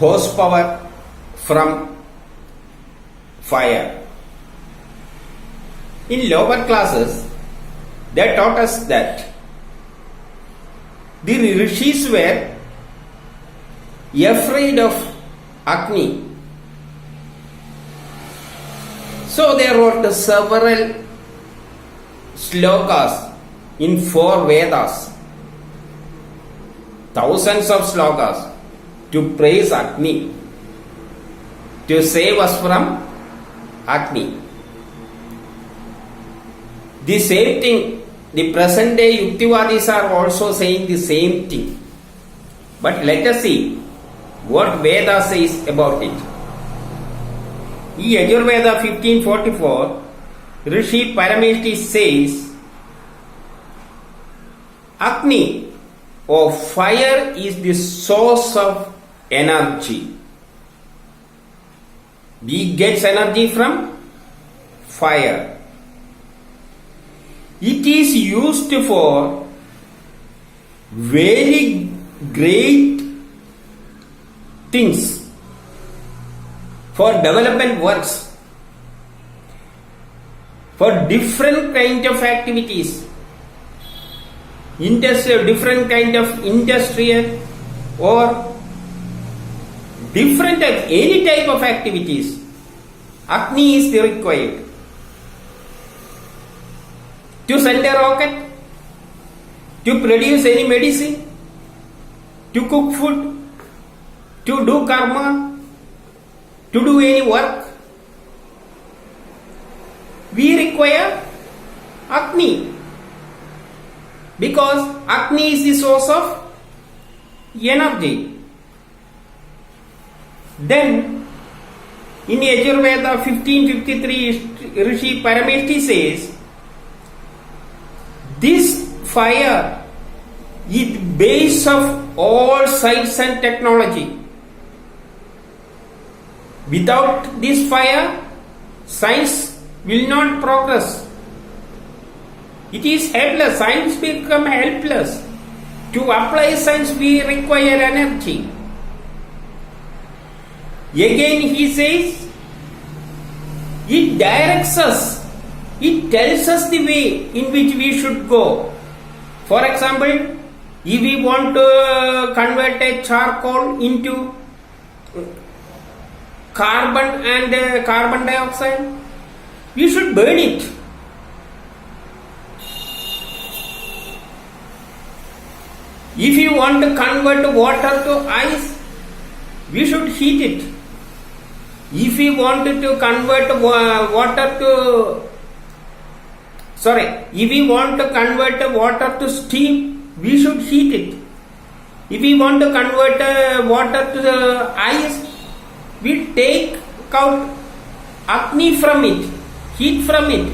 horsepower from fire. In lower classes, they taught us that the rishis were afraid of Agni. So they wrote several slokas in 4 Vedas, thousands of slokas to praise Agni, to save us from Agni. The same thing, the present day Yuktivadis are also saying the same thing. But let us see what Veda says about it. In Yajurveda 1544, Rishi Parameshti says, Agni or fire is the source of energy. We get energy from fire. It is used for very great things, for development works, for different kind of activities, different kind of industrial or different type, any type of activities. Agni is required. To send a rocket, to produce any medicine, to cook food, to do karma, to do any work, we require Agni, because Agni is the source of energy. Then in Yajurveda 1553, Rishi Parameshti says, this fire is base of all science and technology. Without this fire, science will not progress. It is helpless. Science become helpless. To apply science, we require energy. Again he says, it directs us. It tells us the way in which we should go. For example, if we want to convert a charcoal into carbon and carbon dioxide, we should burn it. If you want to convert water to ice, we should heat it. If we wanted to convert if we want to convert water to steam, we should heat it. If we want to convert water to ice, we take out Agni from it, heat from it.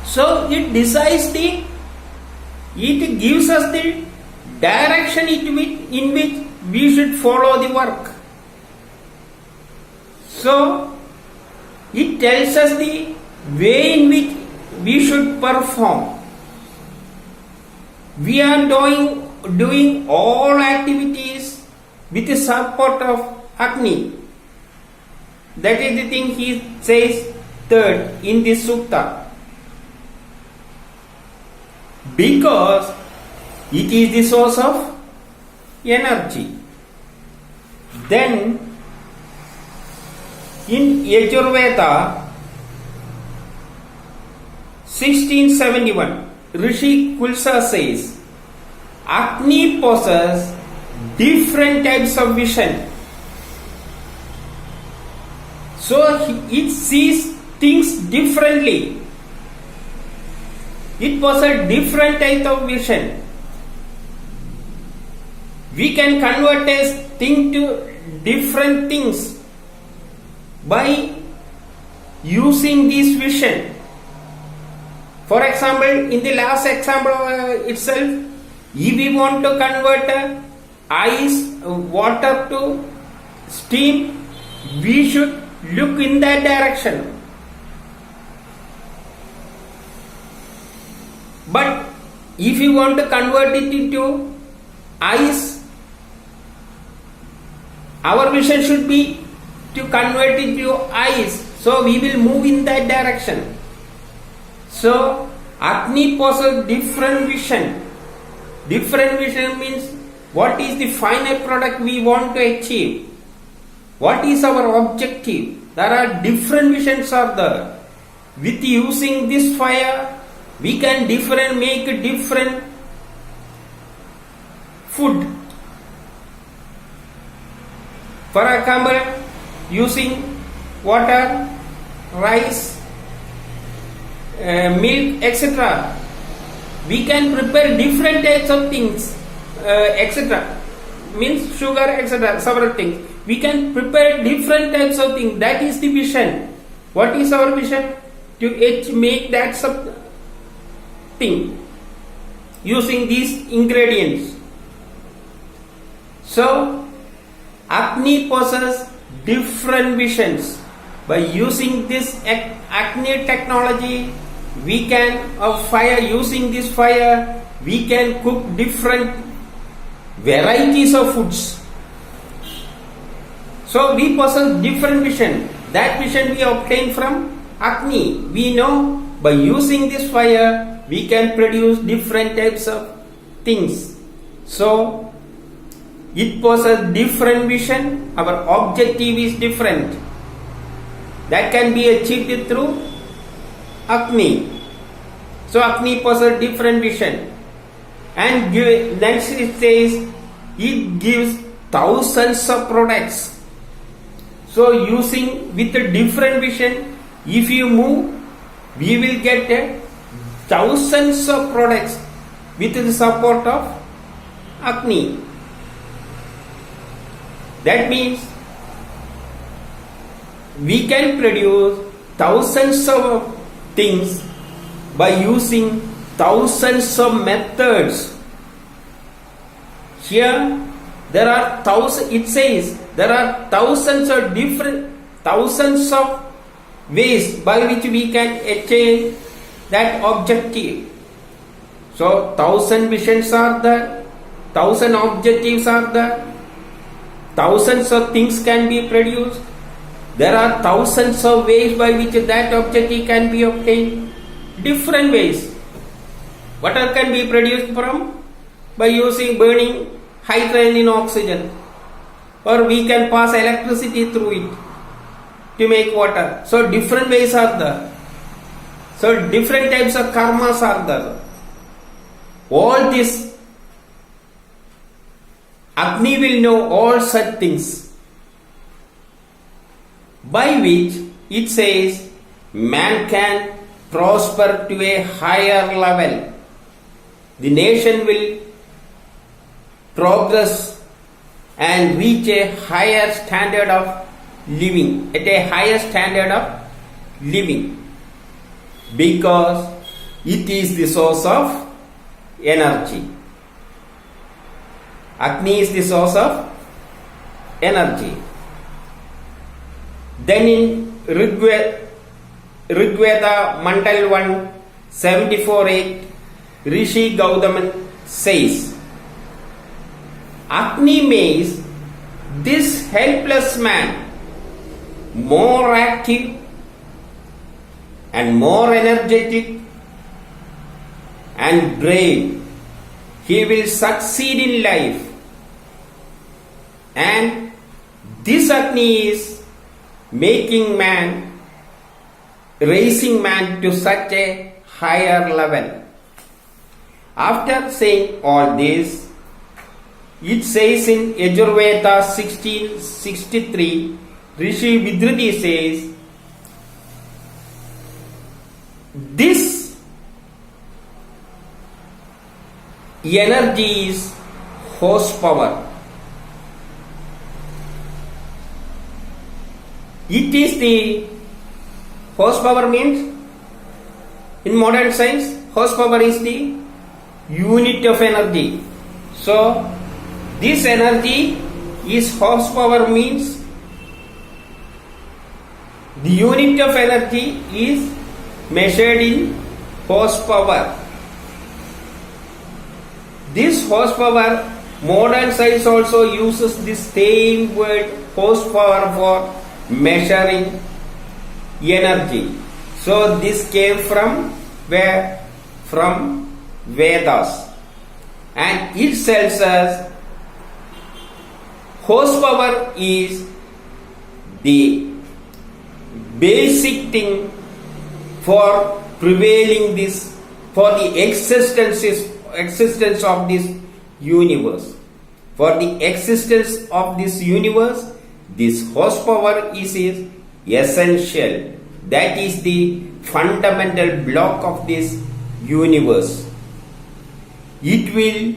So it decides it gives us the direction in which we should follow the work. So it tells us the way in which we should perform. We are doing all activities with the support of Agni. That is the thing he says third in this sutta. Because it is the source of energy. Then in Yajurveda 1671, Rishi Kulsa says, Agni possesses different types of vision. So it sees things differently. It possesses different types of vision. We can convert a thing to different things by using this vision. For example, in the last example itself, if we want to convert water to steam, we should look in that direction. But if you want to convert it into ice, Our vision should be to convert it to eyes. So we will move in that direction. So Agni possesses different vision. Different vision means what is the final product we want to achieve. What is our objective? There are different visions are there. With using this fire, we can make different food. For example, using water, rice, milk, etc. We can prepare different types of things, etc. Means sugar, etc. Several things. We can prepare different types of things. That is the vision. What is our vision? To make that thing using these ingredients. So Agni possesses different visions. By using this Agni technology, we can using this fire, we can cook different varieties of foods. So we possess different vision. That vision we obtain from Agni. We know by using this fire, we can produce different types of things. So it possesses different vision. Our objective is different. That can be achieved through Agni. So Agni possesses different vision. And next it says it gives thousands of products. So using with a different vision, if you move, we will get thousands of products with the support of Agni. That means we can produce thousands of things by using thousands of methods. Here there are it says there are thousands of ways by which we can attain that objective. So 1,000 visions are there, 1,000 objectives are there, thousands of things can be produced. There are thousands of ways by which that objective can be obtained. Different ways. Water can be produced from by using burning hydrogen in oxygen, or we can pass electricity through it to make water. So different ways are there. So different types of karmas are there. All this Agni will know all such things, by which it says man can prosper to a higher level. The nation will progress and reach a higher standard of living, because it is the source of energy. Agni is the source of energy. Then in Rigveda Mandal 1 74:8, Rishi Gaudaman says, Agni makes this helpless man more active and more energetic and brave. He will succeed in life. And this Agni is raising man to such a higher level. After saying all this, it says in Yajurveda 16:63, Rishi Vidruti says, this energy is horsepower. It is the horsepower means, in modern science, horsepower is the unit of energy. So this energy is horsepower, means the unit of energy is measured in horsepower. This horsepower Modern science also uses this same word horsepower for measuring energy. So this came from where? From Vedas. And it tells us horsepower is the basic thing for prevailing this, for the existence of this universe. For the existence of this universe, this horsepower is essential. That is the fundamental block of this universe. It will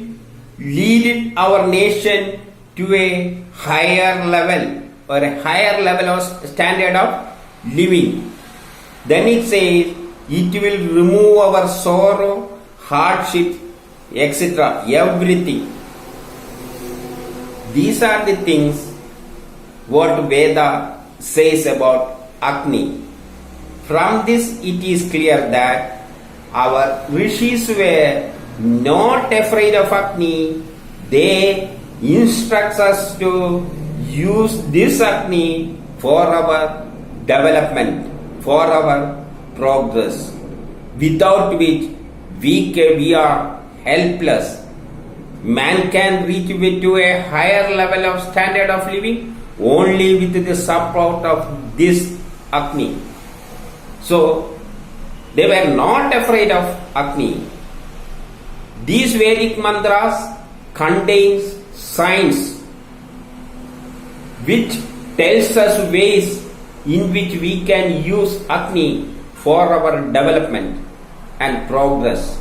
lead our nation to a higher level or a higher level of standard of living. Then it says it will remove our sorrow, hardship, etc. Everything. These are the things what Veda says about Agni. From this it is clear that our rishis were not afraid of Agni. They instruct us to use this Agni for our development, for our progress, without which we are helpless. Man can reach to a higher level of standard of living only with the support of this Agni. So they were not afraid of Agni. These Vedic mantras contains science which tells us ways in which we can use Agni for our development and progress.